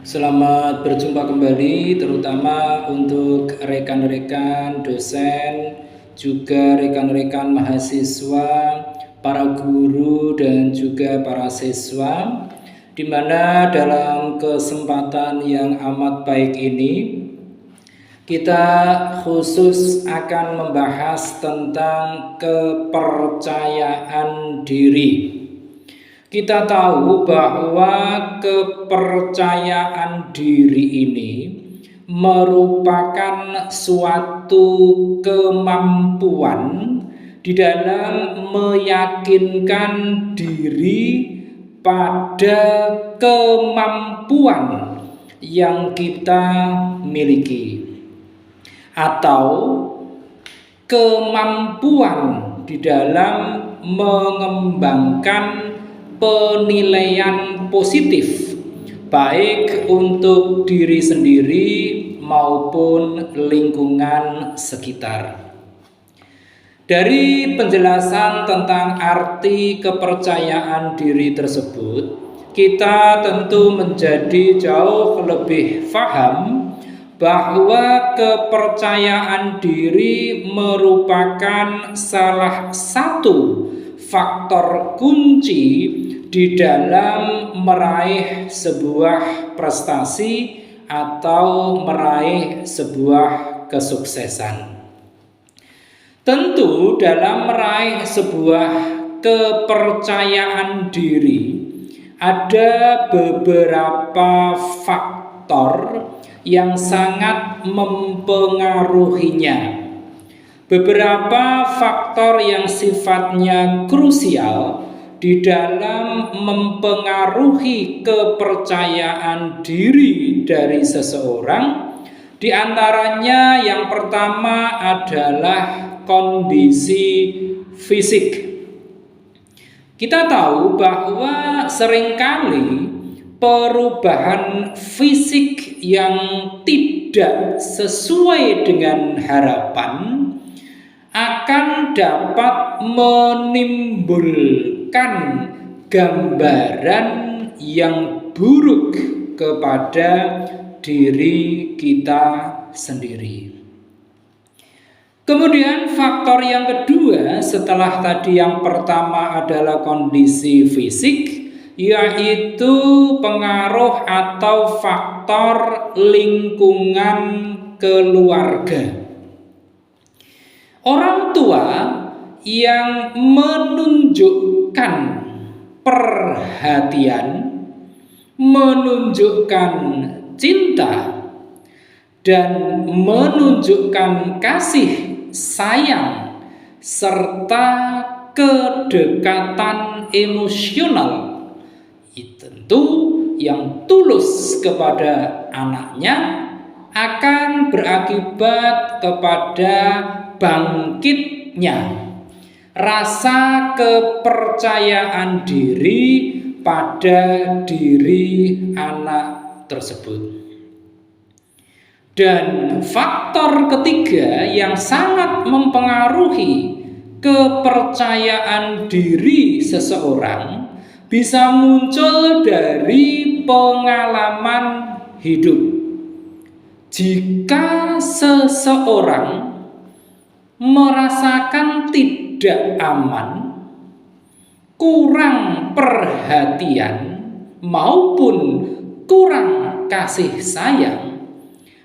Selamat berjumpa kembali, terutama untuk rekan-rekan dosen, juga rekan-rekan mahasiswa, para guru, dan juga para siswa, di mana dalam kesempatan yang amat baik ini kita khusus akan membahas tentang kepercayaan diri. Kita tahu bahwa kepercayaan diri ini merupakan suatu kemampuan di dalam meyakinkan diri pada kemampuan yang kita miliki, atau kemampuan di dalam mengembangkan penilaian positif baik untuk diri sendiri maupun lingkungan sekitar. Dari penjelasan tentang arti kepercayaan diri tersebut, kita tentu menjadi jauh lebih paham bahwa kepercayaan diri merupakan salah satu faktor kunci di dalam meraih sebuah prestasi atau meraih sebuah kesuksesan. Tentu dalam meraih sebuah kepercayaan diri ada beberapa faktor yang sangat mempengaruhinya. Beberapa faktor yang sifatnya krusial di dalam mempengaruhi kepercayaan diri dari seseorang. Di antaranya yang pertama adalah kondisi fisik. Kita tahu bahwa seringkali perubahan fisik yang tidak sesuai dengan harapan akan dapat menimbulkan gambaran yang buruk kepada diri kita sendiri. Kemudian faktor yang kedua setelah tadi yang pertama adalah kondisi fisik, yaitu pengaruh atau faktor lingkungan keluarga. Orang tua yang menunjukkan perhatian, menunjukkan cinta, dan menunjukkan kasih sayang serta kedekatan emosional, tentu yang tulus kepada anaknya akan berakibat kepada bangkitnya rasa kepercayaan diri pada diri anak tersebut. Dan faktor ketiga yang sangat mempengaruhi kepercayaan diri seseorang bisa muncul dari pengalaman hidup. Jika seseorang merasakan tidak aman, kurang perhatian, maupun kurang kasih sayang,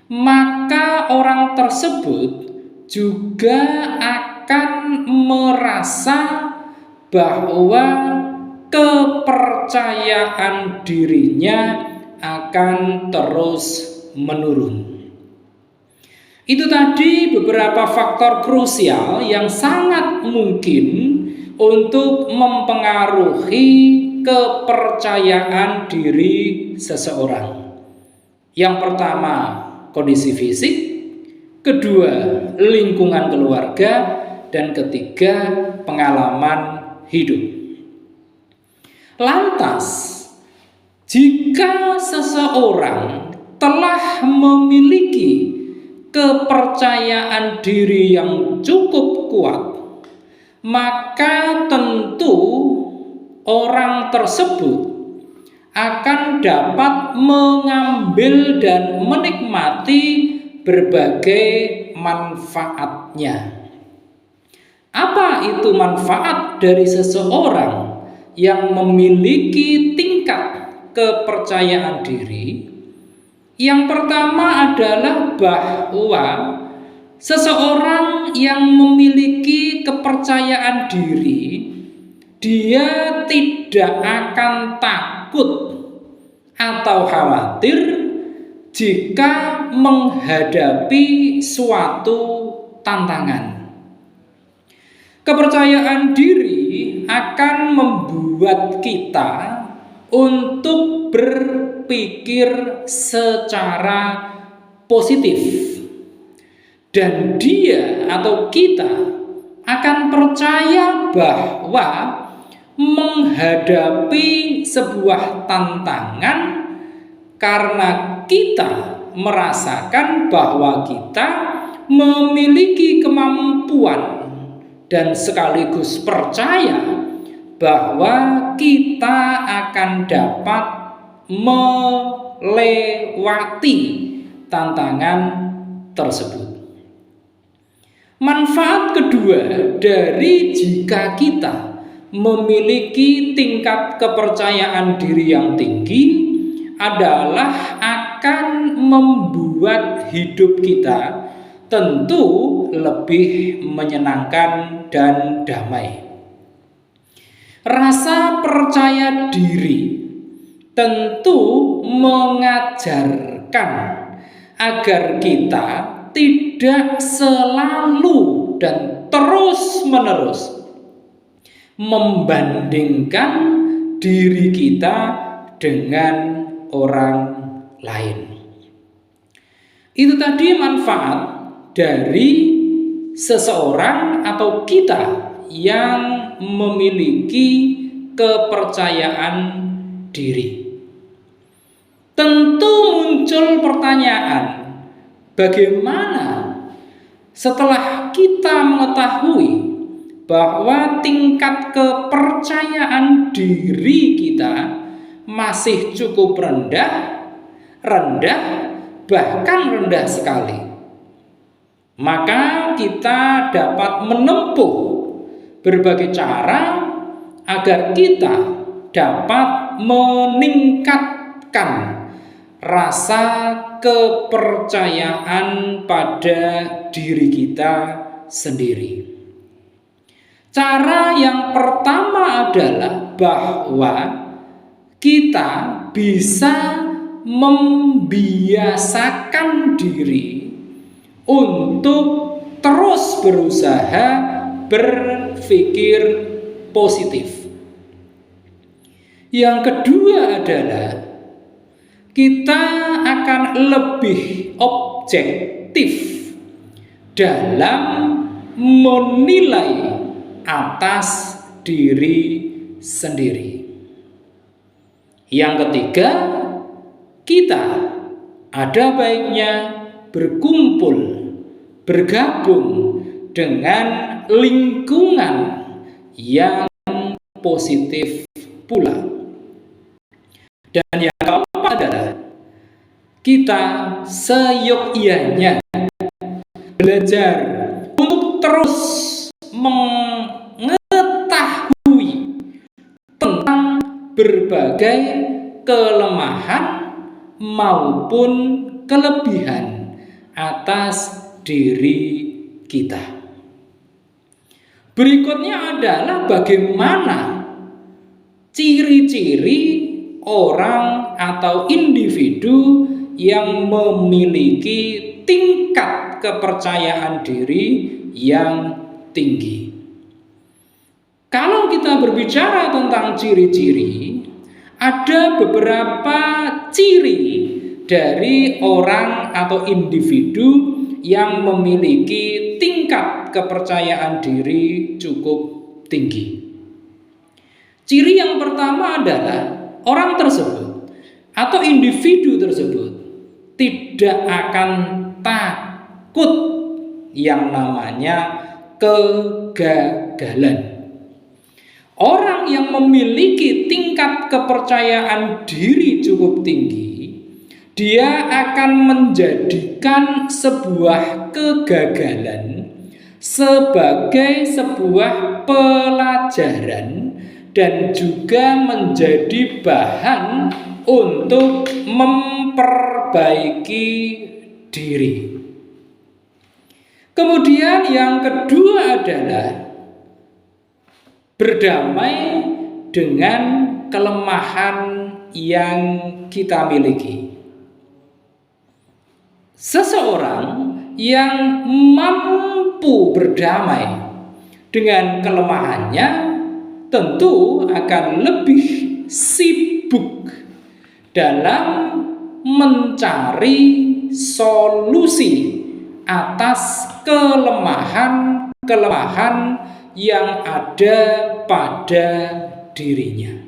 maka orang tersebut juga akan merasa bahwa kepercayaan dirinya akan terus menurun. Itu tadi beberapa faktor krusial yang sangat mungkin untuk mempengaruhi kepercayaan diri seseorang. Yang pertama, kondisi fisik, kedua, lingkungan keluarga, dan ketiga, pengalaman hidup. Lantas, jika seseorang telah memiliki kepercayaan diri yang cukup kuat, maka tentu orang tersebut akan dapat mengambil dan menikmati berbagai manfaatnya. Apa itu manfaat dari seseorang yang memiliki tingkat kepercayaan diri? Yang pertama adalah bahwa seseorang yang memiliki kepercayaan diri, dia tidak akan takut atau khawatir jika menghadapi suatu tantangan. Kepercayaan diri akan membuat kita untuk berpikir secara positif, dan dia atau kita akan percaya bahwa menghadapi sebuah tantangan karena kita merasakan bahwa kita memiliki kemampuan dan sekaligus percaya bahwa kita akan dapat melewati tantangan tersebut. Manfaat kedua dari jika kita memiliki tingkat kepercayaan diri yang tinggi adalah akan membuat hidup kita tentu lebih menyenangkan dan damai. Rasa percaya diri tentu mengajarkan agar kita tidak selalu dan terus-menerus membandingkan diri kita dengan orang lain. Itu tadi manfaat dari seseorang atau kita yang memiliki kepercayaan diri. Tentu muncul pertanyaan, bagaimana setelah kita mengetahui bahwa tingkat kepercayaan diri kita masih cukup rendah, bahkan rendah sekali. Maka kita dapat menempuh berbagai cara agar kita dapat meningkatkan rasa kepercayaan pada diri kita sendiri. Cara yang pertama adalah bahwa kita bisa membiasakan diri untuk terus berusaha berpikir positif. Yang kedua adalah kita akan lebih objektif dalam menilai atas diri sendiri. Yang ketiga, kita ada baiknya berkumpul, bergabung dengan lingkungan yang positif pula. Dan yang keempat adalah kita seyogyanya belajar untuk terus mengetahui tentang berbagai kelemahan maupun kelebihan atas diri kita. Berikutnya adalah bagaimana ciri-ciri orang atau individu yang memiliki tingkat kepercayaan diri yang tinggi. Kalau kita berbicara tentang ciri-ciri, ada beberapa ciri dari orang atau individu yang memiliki tingkat kepercayaan diri cukup tinggi. Ciri yang pertama adalah orang tersebut atau individu tersebut tidak akan takut yang namanya kegagalan. Orang yang memiliki tingkat kepercayaan diri cukup tinggi, dia akan menjadikan sebuah kegagalan sebagai sebuah pelajaran dan juga menjadi bahan untuk memperbaiki diri. Kemudian yang kedua adalah berdamai dengan kelemahan yang kita miliki. Seseorang yang mampu berdamai dengan kelemahannya tentu akan lebih sibuk dalam mencari solusi atas kelemahan yang ada pada dirinya.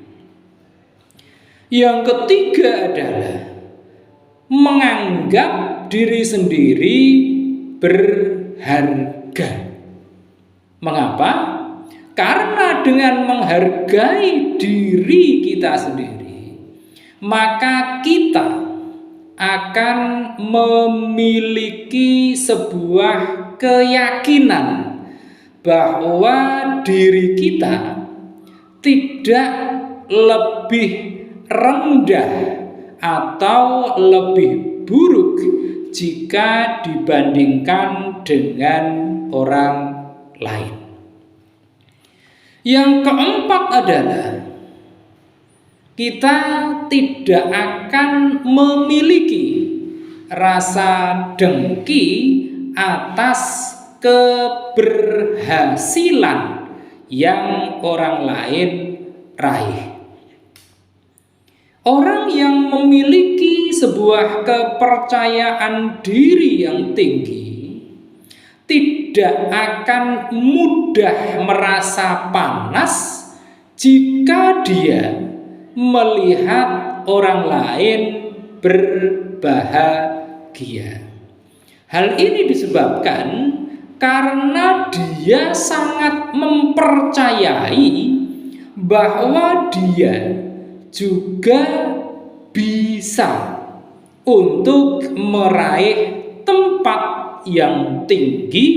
Yang ketiga adalah menganggap diri sendiri berharga. Mengapa? Karena dengan menghargai diri kita sendiri, maka kita akan memiliki sebuah keyakinan bahwa diri kita tidak lebih rendah atau lebih buruk jika dibandingkan dengan orang lain. Yang keempat adalah kita tidak akan memiliki rasa dengki atas keberhasilan yang orang lain raih. Orang yang memiliki sebuah kepercayaan diri yang tinggi tidak akan mudah merasa panas jika dia melihat orang lain berbahagia. Hal ini disebabkan karena dia sangat mempercayai bahwa dia juga bisa untuk meraih tempat yang tinggi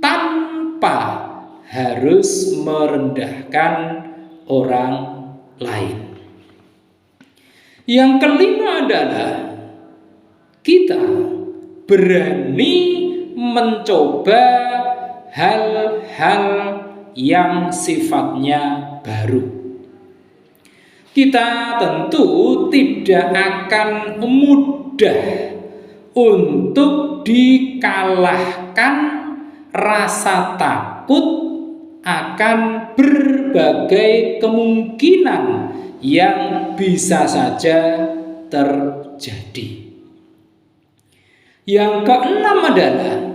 tanpa harus merendahkan orang lain. Yang kelima adalah kita berani mencoba hal-hal yang sifatnya baru. Kita tentu tidak akan mudah untuk dikalahkan rasa takut akan berbagai kemungkinan yang bisa saja terjadi. Yang keenam adalah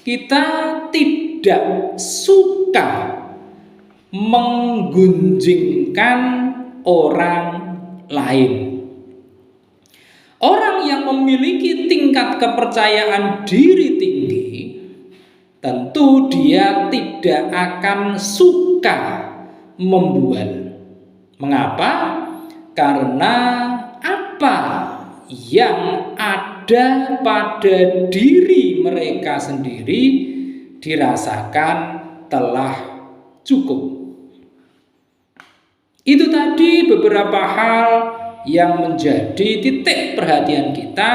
kita tidak suka menggunjingkan orang lain. Orang yang memiliki tingkat kepercayaan diri tinggi, tentu dia tidak akan suka membual. Mengapa? Karena apa yang ada pada diri mereka sendiri dirasakan telah cukup. Itu tadi beberapa hal yang menjadi titik perhatian kita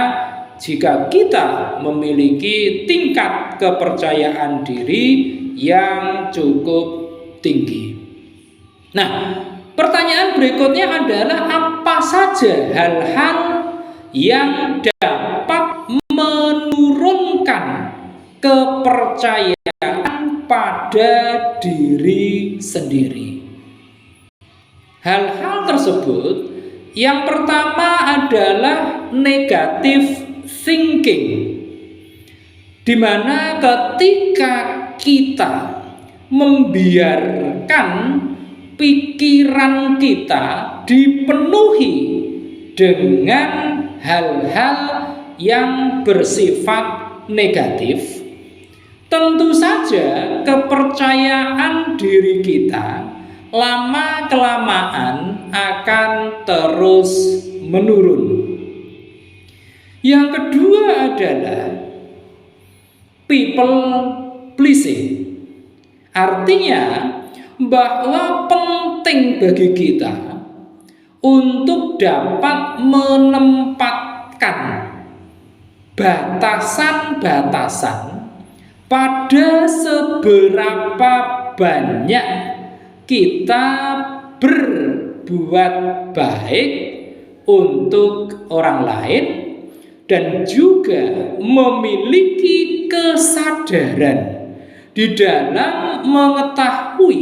jika kita memiliki tingkat kepercayaan diri yang cukup tinggi. Nah, pertanyaan berikutnya adalah apa saja hal-hal yang dapat menurunkan kepercayaan pada diri sendiri. Hal-hal tersebut yang pertama adalah negative thinking, di mana ketika kita membiarkan pikiran kita dipenuhi dengan hal-hal yang bersifat negatif, tentu saja kepercayaan diri kita lama-kelamaan akan terus menurun. Yang kedua adalah people pleasing. Artinya bahwa penting bagi kita untuk dapat menempatkan batasan-batasan pada seberapa banyak kita berbuat baik untuk orang lain, dan juga memiliki kesadaran di dalam mengetahui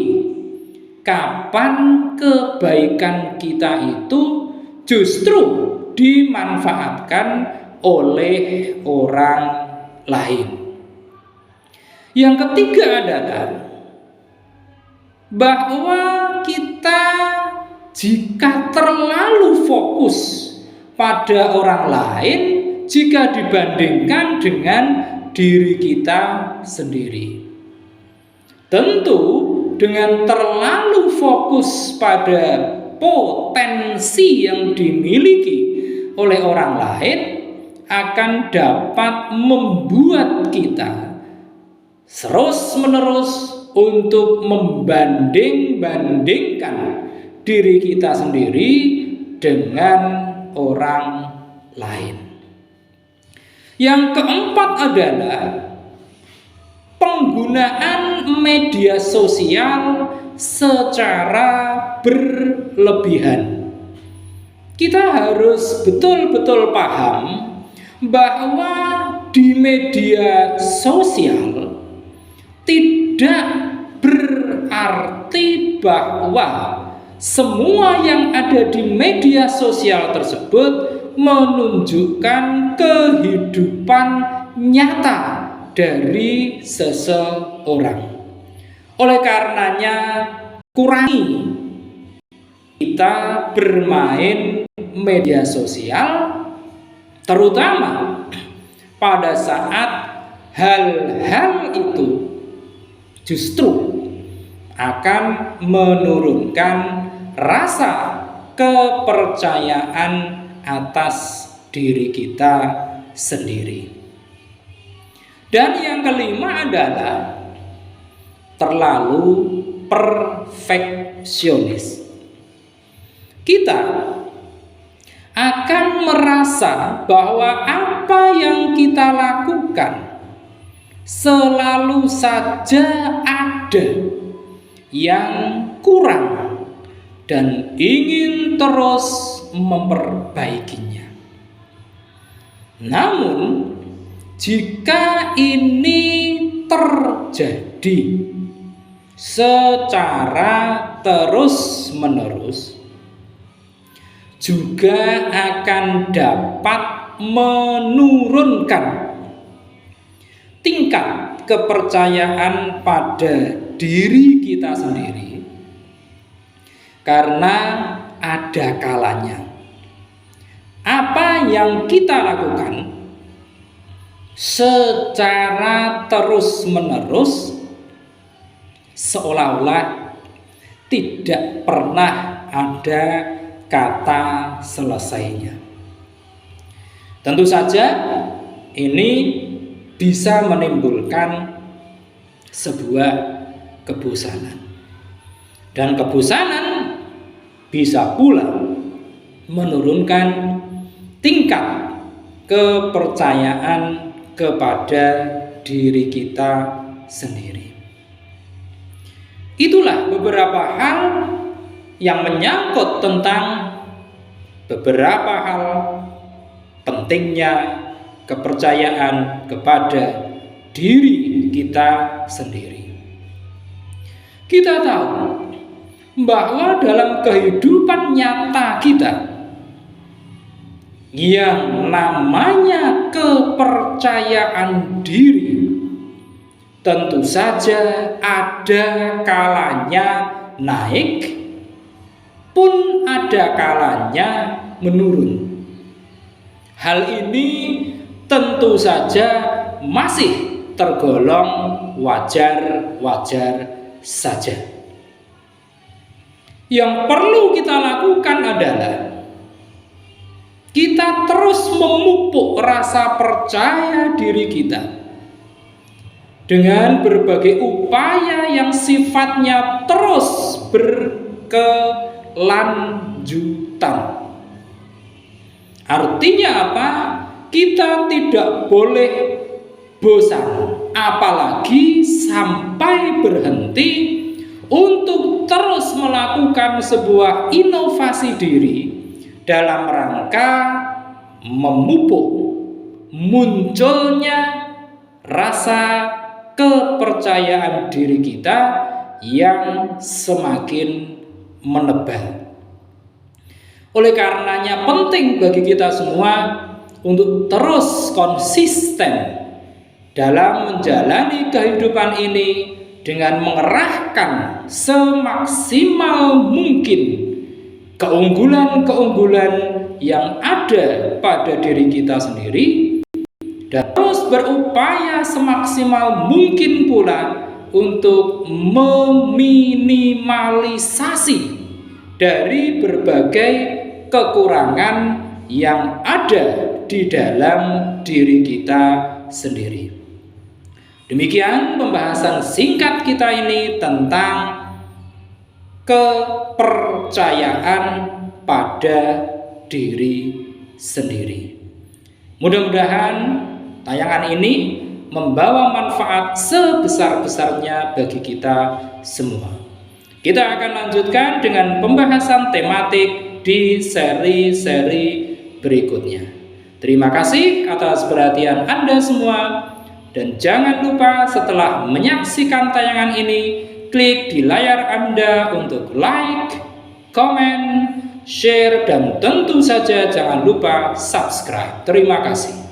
kapan kebaikan kita itu justru dimanfaatkan oleh orang lain. Yang ketiga adalah bahwa kita jika terlalu fokus pada orang lain jika dibandingkan dengan diri kita sendiri. Tentu dengan terlalu fokus pada potensi yang dimiliki oleh orang lain akan dapat membuat kita terus-menerus untuk membanding-bandingkan diri kita sendiri dengan orang lain. Yang keempat adalah penggunaan media sosial secara berlebihan. Kita harus betul-betul paham bahwa di media sosial tidak berarti bahwa semua yang ada di media sosial tersebut menunjukkan kehidupan nyata dari seseorang. Oleh karenanya, kurangi kita bermain media sosial, terutama pada saat hal-hal itu justru akan menurunkan rasa kepercayaan atas diri kita sendiri. Dan yang kelima adalah terlalu perfeksionis. Kita akan merasa bahwa apa yang kita lakukan selalu saja ada yang kurang dan ingin terus memperbaikinya. Namun jika ini terjadi secara terus-menerus, juga akan dapat menurunkan tingkat kepercayaan pada diri kita sendiri, karena ada kalanya apa yang kita lakukan secara terus-menerus seolah-olah tidak pernah ada kata selesainya. Tentu saja ini bisa menimbulkan sebuah kebosanan, dan kebosanan bisa pula menurunkan tingkat kepercayaan kepada diri kita sendiri. Itulah beberapa hal yang menyangkut tentang beberapa hal pentingnya kepercayaan kepada diri kita sendiri. Kita tahu bahwa dalam kehidupan nyata kita yang namanya kepercayaan diri tentu saja ada kalanya naik, pun ada kalanya menurun. Hal ini tentu saja masih tergolong wajar-wajar saja. Yang perlu kita lakukan adalah kita terus memupuk rasa percaya diri kita dengan berbagai upaya yang sifatnya terus berkelanjutan. Artinya apa? Kita tidak boleh bosan, apalagi sampai berhenti untuk terus melakukan sebuah inovasi diri dalam rangka memupuk munculnya rasa kepercayaan diri kita yang semakin menebal. Oleh karenanya penting bagi kita semua untuk terus konsisten dalam menjalani kehidupan ini dengan mengerahkan semaksimal mungkin keunggulan-keunggulan yang ada pada diri kita sendiri dan terus berupaya semaksimal mungkin pula untuk meminimalisasi dari berbagai kekurangan yang ada di dalam diri kita sendiri. Demikian pembahasan singkat kita ini tentang kepercayaan pada diri sendiri. Mudah-mudahan tayangan ini membawa manfaat sebesar-besarnya bagi kita semua. Kita akan lanjutkan dengan pembahasan tematik di seri-seri berikutnya. Terima kasih atas perhatian Anda semua, dan jangan lupa setelah menyaksikan tayangan ini, klik di layar Anda untuk like, komen, share, dan tentu saja jangan lupa subscribe. Terima kasih.